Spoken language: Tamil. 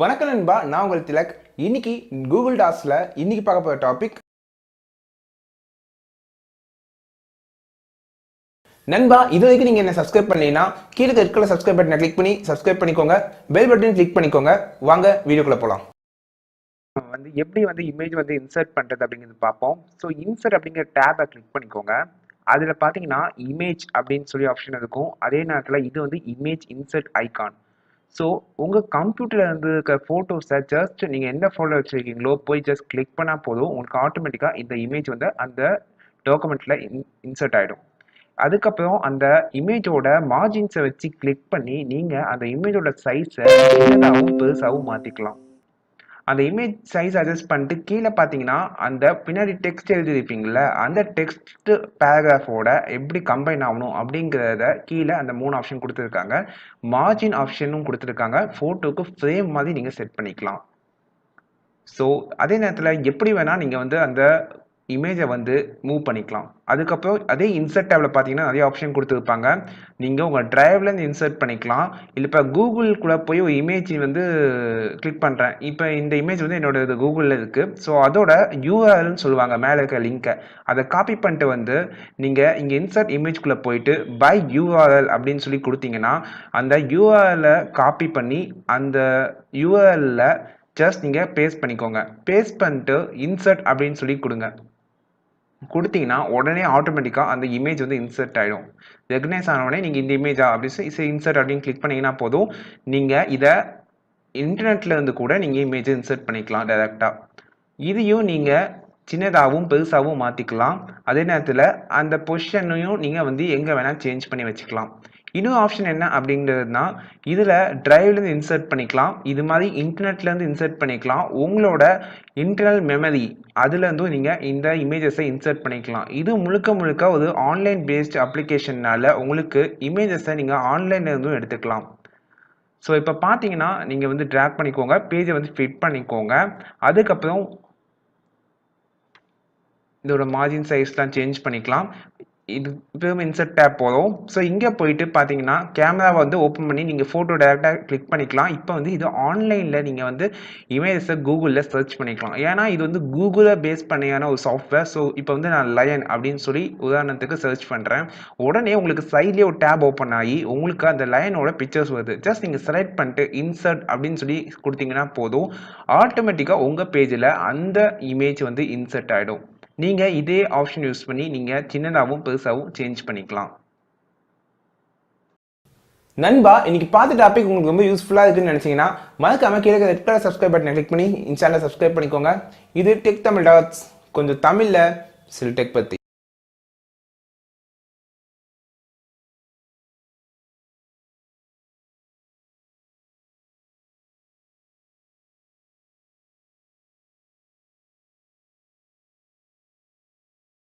வணக்கம் நண்பா, நான் உங்கள் திலக். இன்னைக்கு கூகுள் டாஸ்ல இன்னைக்கு பார்க்க போகிற டாபிக் நண்பா. இது வரைக்கும் நீங்க என்ன சப்ஸ்கிரைப் பண்ணீங்கன்னா கீழே இருக்கிற சப்ஸ்கிரைப் பட்டனை கிளிக் பண்ணி சப்ஸ்கிரைப் பண்ணிக்கோங்க. பெல் பட்டன் கிளிக் பண்ணிக்கோங்க. வாங்க வீடியோக்குள்ள போலாம். எப்படி இமேஜ் இன்சர்ட் பண்றது அப்படிங்கிறது பார்ப்போம். ஸோ இன்சர்ட் அப்படிங்கிற டேபை கிளிக் பண்ணிக்கோங்க. அதுல பாத்தீங்கன்னா இமேஜ் அப்படின்னு சொல்லி ஆப்ஷன் இருக்கும். அதே நேரத்தில் இது இமேஜ் இன்சர்ட் ஐகான். ஸோ உங்கள் கம்ப்யூட்டரில் இருக்க ஃபோட்டோஸை ஜஸ்ட் நீங்கள் எந்த ஃபோட்டோ வச்சுருக்கீங்களோ போய் ஜஸ்ட் கிளிக் பண்ணால் போதும், உங்களுக்கு ஆட்டோமேட்டிக்காக இந்த இமேஜ் அந்த டாக்குமெண்ட்டில் இன்சர்ட் ஆகிடும். அதுக்கப்புறம் அந்த இமேஜோட மார்ஜின்ஸை வச்சு கிளிக் பண்ணி நீங்கள் அந்த இமேஜோட சைஸை சின்னதாகவும் பெருசாகவும் மாற்றிக்கலாம். அந்த இமேஜ் சைஸ் அட்ஜஸ்ட் பண்ணிட்டு கீழே பார்த்தீங்கன்னா அந்த பின்னாடி டெக்ஸ்ட் எழுதிருப்பீங்கள, அந்த டெக்ஸ்ட் பேராகிராஃபோட எப்படி கம்பைன் ஆகணும் அப்படிங்கிறத கீழே அந்த 3 ஆப்ஷன் கொடுத்துருக்காங்க. மார்ஜின் ஆப்ஷனும் கொடுத்துருக்காங்க. ஃபோட்டோக்கு ஃப்ரேம் மாதிரி நீங்கள் செட் பண்ணிக்கலாம். ஸோ அதே நேரத்தில் எப்படி வேணால் நீங்கள் அந்த இமேஜை மூவ் பண்ணிக்கலாம். அதுக்கப்புறம் அதே இன்சர்ட் டேப்ல பார்த்தீங்கன்னா நிறைய ஆப்ஷன் கொடுத்துருப்பாங்க. நீங்கள் உங்கள் டிரைவ்லேருந்து இன்சர்ட் பண்ணிக்கலாம். இல்லை இப்போ கூகுளுக்குள்ளே போய் ஒரு இமேஜ் கிளிக் பண்ணுறேன். இப்போ இந்த இமேஜ் என்னோட கூகுளில் இருக்குது. ஸோ அதோட யூஆர்எல்னு சொல்லுவாங்க, மேலே இருக்க லிங்க்கை அதை காப்பி பண்ணிட்டு நீங்கள் இங்கே இன்சர்ட் இமேஜ்குள்ளே போயிட்டு பை யூஆர்எல் அப்படின்னு சொல்லி கொடுத்தீங்கன்னா அந்த யூஆர்எல்லை காப்பி பண்ணி அந்த யூஆர்எல்ல ஜஸ்ட் நீங்கள் பேஸ்ட் பண்ணிக்கோங்க. பேஸ்ட் பண்ணிட்டு இன்சர்ட் அப்படின்னு சொல்லி கொடுத்தீங்கன்னா உடனே ஆட்டோமேட்டிக்காக அந்த இமேஜ் இன்சர்ட் ஆகிடும். ரெகனைஸ் ஆனவுடனே நீங்கள் இந்த இமேஜா அப்படின்னு சொல்லி இன்சர்ட் அப்படின்னு கிளிக் பண்ணிங்கன்னா போதும், நீங்கள் இதை இன்டர்நெட்டில் இருந்து கூட நீங்கள் இமேஜை இன்சர்ட் பண்ணிக்கலாம் டைரெக்டாக. இதையும் நீங்கள் சின்னதாகவும் பெருசாகவும் மாற்றிக்கலாம். அதே நேரத்தில் அந்த பொசிஷனையும் நீங்கள் எங்கே வேணால் சேஞ்ச் பண்ணி வச்சுக்கலாம். இன்னொரு ஆப்ஷன் என்ன அப்படிங்கிறதுனா, இதில் டிரைவ்லேருந்து இன்சர்ட் பண்ணிக்கலாம். இது மாதிரி இன்டர்நெட்லேருந்து இன்சர்ட் பண்ணிக்கலாம். உங்களோட இன்டர்னல் மெமரி அதுலேருந்தும் நீங்கள் இந்த இமேஜஸை இன்சர்ட் பண்ணிக்கலாம். இது முழுக்க ஒரு ஆன்லைன் பேஸ்ட் அப்ளிகேஷன்னால உங்களுக்கு இமேஜஸை நீங்கள் ஆன்லைன்லேருந்தும் எடுத்துக்கலாம். ஸோ இப்போ பார்த்தீங்கன்னா நீங்கள் ட்ராக் பண்ணிக்கோங்க, பேஜை ஃபிட் பண்ணிக்கோங்க. அதுக்கப்புறம் இதோட மார்ஜின் சைஸ்லாம் சேஞ்ச் பண்ணிக்கலாம். இது இப்போவும் இன்சர்ட் டேப் போதும். ஸோ இங்கே போயிட்டு பார்த்தீங்கன்னா கேமராவை ஓப்பன் பண்ணி நீங்கள் ஃபோட்டோ டேரெக்டாக கிளிக் பண்ணிக்கலாம். இப்போ இது ஆன்லைனில் நீங்கள் இமேஜஸை கூகுளில் சர்ச் பண்ணிக்கலாம். ஏன்னா இது கூகுளை பேஸ் பண்ணியான ஒரு சாஃப்ட்வேர். ஸோ இப்போ நான் லயன் அப்படின்னு சொல்லி உதாரணத்துக்கு சர்ச் பண்ணுறேன். உடனே உங்களுக்கு சைட்லேயே ஒரு டேப் ஓப்பன் ஆகி உங்களுக்கு அந்த லயனோட பிக்சர்ஸ் வருது. ஜஸ்ட் நீங்கள் செலக்ட் பண்ணிட்டு இன்சர்ட் அப்படின்னு சொல்லி கொடுத்தீங்கன்னா போதும், ஆட்டோமேட்டிக்காக உங்கள் பேஜில் அந்த இமேஜ் இன்சர்ட் ஆகிடும். நீங்கள் இதே ஆப்ஷன் யூஸ் பண்ணி நீங்கள் சின்னதாகவும் பெருசாகவும் சேஞ்ச் பண்ணிக்கலாம். நண்பா, இன்னைக்கு பார்த்த டாபிக் உங்களுக்கு ரொம்ப யூஸ்ஃபுல்லாக இருக்குன்னு நினைச்சீங்கன்னா மறக்காம கீழே ரெட் கலர் சப்ஸ்கிரைப் பட்டனை கிளிக் பண்ணி இந்த சேனலை சப்ஸ்கிரைப் பண்ணிக்கோங்க. இது டெக் தமிழ் டாட்ஸ், கொஞ்சம் தமிழில் சில டெக் பற்றி.